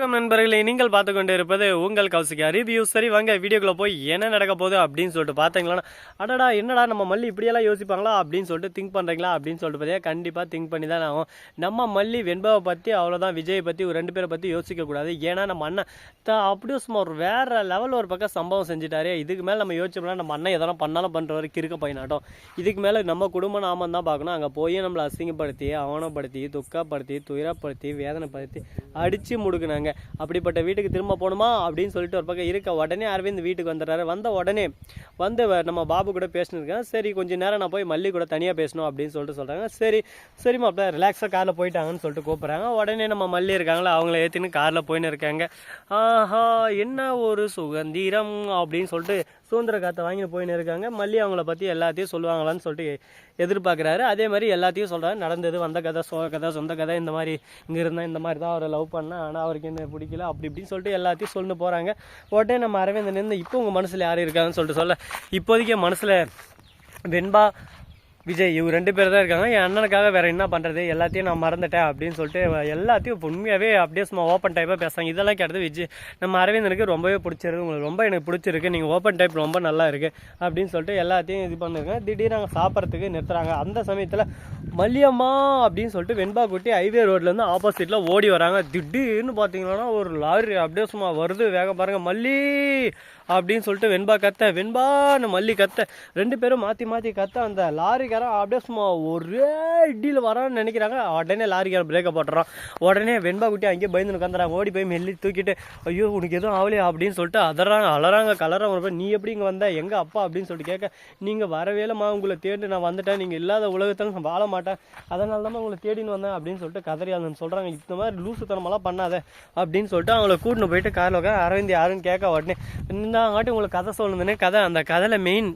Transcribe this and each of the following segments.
வணக்கம் நண்பர்களே, நீங்கள் பார்த்து கொண்டு இருப்பது உங்கள் கௌசிகா ரிவ்யூ. சரி வாங்க வீடியோக்குள்ள போய் என்ன நடக்க போகுது அப்படின்னு சொல்லிட்டு பார்த்தீங்களா, அடடா என்னடா நம்ம மல்லி இப்படியெல்லாம் யோசிப்பாங்களா அப்படின்னு சொல்லிட்டு திங்க் பண்ணுறீங்களா அப்படின்னு சொல்லிட்டு பார்த்தீங்கன்னா கண்டிப்பாக திங்க் பண்ணி தான் ஆகும். நம்ம மல்லி வெண்பாவை பற்றி அவ்வளோதான், விஜயை பற்றி ஒரு 2 பேரை பற்றி யோசிக்கக்கூடாது. ஏன்னா நம்ம அண்ணன் அப்படியே சும்மா ஒரு வேறு லெவலில் ஒரு பக்கம் சம்பவம் செஞ்சுட்டாரு. இதுக்கு மேலே நம்ம யோசிச்சோம்னா நம்ம அண்ணன் எதனா பண்ணாலும் பண்ணுற வரைக்கும் இருக்க பையனாட்டம். இதுக்கு மேலே நம்ம குடும்பம் நாம தான் பார்க்கணும். அங்கே போய் நம்மளை அசிங்கப்படுத்தி அவமானப்படுத்தி துக்கப்படுத்தி துயரப்படுத்தி வேதனைப்படுத்தி அடித்து முடுக்குனாங்க. அப்படிப்பட்ட வீட்டுக்கு திரும்ப போகணுமா அப்படின்னு சொல்லிட்டு ஒரு பக்கம் இருக்க உடனே அரவிந்த் வீட்டுக்கு வந்துடுறாரு. வந்த உடனே வந்து நம்ம பாபு கூட பேசினிருக்கேன். சரி கொஞ்சம் நேரம் நான் போய் மல்லி கூட தனியாக பேசணும் அப்படின்னு சொல்லிட்டு சொல்கிறாங்க. சரிம்மா அப்படியே ரிலாக்ஸாக காரில் போயிட்டாங்கன்னு சொல்லிட்டு கூப்பிட்றாங்க. உடனே நம்ம மல்லி இருக்காங்களா அவங்கள ஏற்றின்னு காரில் போயின்னு இருக்காங்க. ஆஹா என்ன ஒரு சுதந்திரம் அப்படின்னு சொல்லிட்டு சுதந்திர காற்றை வாங்கிட்டு போயின்னு இருக்காங்க. மல்லி அவங்கள பற்றி எல்லாத்தையும் சொல்லுவாங்களான்னு சொல்லிட்டு எதிர்பார்க்குறாரு. அதே மாதிரி எல்லாத்தையும் சொல்கிறாரு. நடந்தது, வந்த கதை, சோக கதை, சொந்த கதை, இந்த மாதிரி இங்கே இருந்தால் இந்த மாதிரி தான் அவரை லவ் பண்ணேன், ஆனால் அவருக்கு என்ன பிடிக்கல அப்படி இப்படின்னு சொல்லிட்டு எல்லாத்தையும் சொல்லிட்டு போகிறாங்க. உடனே நம்ம அரவிந்த் நின்று இப்போ உங்கள் மனசில் யார் இருக்காங்கன்னு சொல்லிட்டு சொல்ல, இப்போதைக்கு மனசில் வெண்பா விஜய் இவங்க 2 பேர் தான் இருக்காங்க. என் அண்ணனுக்காக வேறு என்ன பண்ணுறது, எல்லாத்தையும் நான் மறந்துட்டேன் அப்படின்னு சொல்லிட்டு எல்லாத்தையும் உண்மையாகவே அப்படியே சும்மா ஓப்பன் டைப்பாக பேசுகிறாங்க. இதெல்லாம் கேட்டது விஜய் நம்ம அரவிந்தனுக்கு ரொம்பவே பிடிச்சிருக்கு. உங்களுக்கு ரொம்ப எனக்கு பிடிச்சிருக்கு, நீங்கள் ஓப்பன் டைப் ரொம்ப நல்லா இருக்குது அப்படின்னு சொல்லிட்டு எல்லாத்தையும் இது பண்ணிருக்கேன். திடீர்னு நாங்கள் சாப்பிட்றதுக்கு நிறுத்துறாங்க. அந்த சமயத்தில் மல்லியம்மா அப்படின்னு சொல்லிட்டு வெண்பா குட்டி ஹைவே ரோட்லேருந்து ஆப்போசிட்டில் ஓடி வராங்க. திடீர்னு பார்த்தீங்கன்னா ஒரு லாரி அப்படியே சும்மா வருது, வேகம் பாருங்கள். மல்லி அப்படின்னு சொல்லிட்டு வெண்பா கத்த, வெண்பான்னு மல்லி கத்த, 2 பேரும் மாற்றி மாற்றி கத்த. அந்த லாரிக்காரன் அப்படியே சும்மா ஒரே இடியில் வரான்னு நினைக்கிறாங்க. உடனே லாரிக்காரன் பிரேக்கை போட்டுறான். உடனே வெண்பா குட்டி அங்கேயே பயந்து உட்காந்துறாங்க. ஓடி போய் மெல்லி தூக்கிட்டு ஐயோ உனக்கு எதுவும் ஆகலையா அப்படின்னு சொல்லிட்டு அதறாங்க, அலறாங்க, கலறாங்க. நீ எப்படி இங்கே வந்த, எங்கள் அப்பா அப்படின்னு சொல்லிட்டு கேட்க, நீங்கள் வரவேலம்மா, உங்களை தேடி நான் வந்துட்டேன், நீங்கள் இல்லாத உலகத்தில் நான் வாழ மாட்டேன், அதனால தான் உங்களை தேடின்னு வந்தேன் அப்படின்னு சொல்லிட்டு கதறியாதுன்னு சொல்கிறாங்க. இந்த மாதிரி லூசுத்தனமெல்லாம் பண்ணாத அப்படின்னு சொல்லிட்டு அவங்கள கூட்டின்னு போயிட்டு காரில் உட்காந்து அரவிந்த் யாருன்னு கேட்க, உடனே இந்தாங்காட்டி உங்களுக்கு கதை சொல்லணுதுன்னே கதை. அந்த கதையில் மெயின்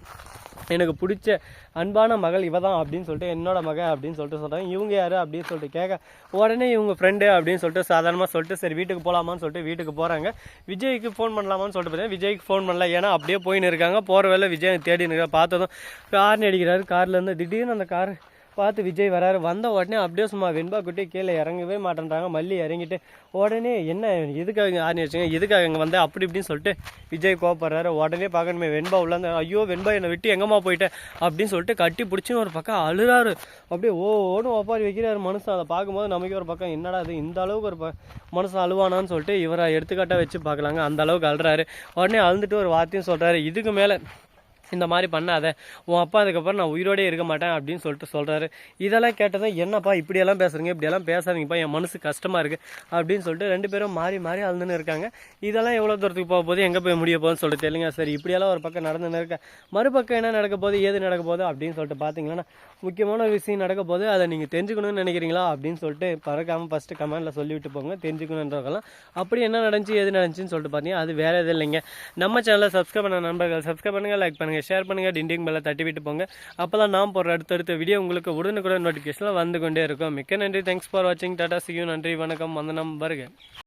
எனக்கு பிடிச்ச அன்பான மகள் இவ தான் அப்படின்னு சொல்லிட்டு என்னோட மகள் அப்படின்னு சொல்லிட்டு சொல்கிறாங்க. இவங்க யார் அப்படின்னு சொல்லிட்டு கேட்க, உடனே இவங்க ஃப்ரெண்டு அப்படின்னு சொல்லிட்டு சாதாரணமாக சொல்லிட்டு சரி வீட்டுக்கு போகலாமான்னு சொல்லிட்டு வீட்டுக்கு போகிறாங்க. விஜய்க்கு ஃபோன் பண்ணலாமான்னு சொல்லிட்டு பார்த்தீங்கன்னா விஜய்க்கு ஃபோன் பண்ணல. ஏன்னா அப்படியே போயின்னு இருக்காங்க. போகிற வேலை விஜய் தேடின்னு இருக்க. பார்த்ததும் கார்னு அடிக்கிறாரு. கார்லேருந்து திடீர்னு அந்த கார் பார்த்து விஜய் வராரு. வந்த உடனே அப்படியே சும்மா வெண்பா குட்டி கீழே இறங்கவே மாட்டேன்றாங்க. மல்லி இறங்கிட்டு உடனே என்ன எதுக்காக ஆர்னி வச்சுங்க, எதுக்காக இங்கே வந்தேன் அப்படி இப்படின்னு சொல்லிட்டு விஜய் கோப்படுறாரு. உடனே பார்க்கணுமே வெண்பா உள்ளாந்து ஐயோ வெண்பா என்னை விட்டு எங்கம்மா போயிட்டேன் அப்படின்னு சொல்லிட்டு கட்டி பிடிச்சின்னு ஒரு பக்கம் அழுறாரு. அப்படியே ஓன்னு ஒப்பாரி வைக்கிறாரு மனுஷன். அதை பார்க்கும்போது நமக்கு ஒரு பக்கம் என்னடா அது இந்த அளவுக்கு ஒரு மனுஷன் அழுவானான்னு சொல்லிட்டு இவரை எடுத்துக்காட்டாக வச்சு பார்க்கலாங்க. அந்த அளவுக்கு அழுறாரு. உடனே அழுந்துட்டு ஒரு வார்த்தையும் சொல்கிறாரு, இதுக்கு மேலே இந்த மாதிரி பண்ணாத, உன் அப்பா அதுக்கப்புறம் நான் உயிரோடே இருக்க மாட்டேன் அப்படின்னு சொல்லிட்டு சொல்கிறாரு. இதெல்லாம் கேட்டதான் என்னப்பா இப்படியெல்லாம் பேசுகிறீங்க, இப்படியெல்லாம் பேசாதீங்கப்பா, என் மனசு கஷ்டமாக இருக்குது அப்படின்னு சொல்லிட்டு 2 பேரும் மாறி மாறி அழுதுன்னு இருக்காங்க. இதெல்லாம் எவ்வளோ தூரத்துக்கு போக போகுது, எங்கே போய் முடிய போகுதுன்னு சொல்லிட்டு தெரியல. சரி இப்படியெல்லாம் ஒரு பக்கம் நடந்துன்னு இருக்க, மறுபக்கம் என்ன நடக்க போகுது, ஏது நடக்க போகுது அப்படின்னு சொல்லிட்டு பார்த்தீங்கன்னா முக்கியமான ஒரு விஷயம் நடக்க போகுது. அதை நீங்கள் தெரிஞ்சுக்கணும்னு நினைக்கிறீங்களா அப்படின்னு சொல்லிட்டு பறக்காமல் ஃபஸ்ட்டு கமெண்டில் சொல்லிவிட்டு போங்க. தெரிஞ்சுக்கணுன்றவங்களாம் அப்படி என்ன நடந்துச்சு ஏது நடந்துச்சுன்னு சொல்லிட்டு பார்த்தீங்கன்னா அது வேறு எதுவும் இல்லைங்க. நம்ம சேனலை சப்ஸ்கிரைப் பண்ண நண்பர்கள் சப்ஸ்கிரைப் பண்ணுங்கள், லைக் பண்ணுங்கள், ஷேர் பண்ணுங்கள், டிண்டிங் பெல்லை தட்டி விட்டு போங்க. அப்போ தான் நான் போடுற அடுத்தடுத்த வீடியோ உங்களுக்கு உடனுக்குடன் நோட்டிஃபிகேஷனில் வந்து கொண்டே இருக்கும். மிக்க நன்றி. தேங்க்ஸ் ஃபார் வாட்சிங். Tata, see you. நன்றி, வணக்கம், வந்தனம், வருக.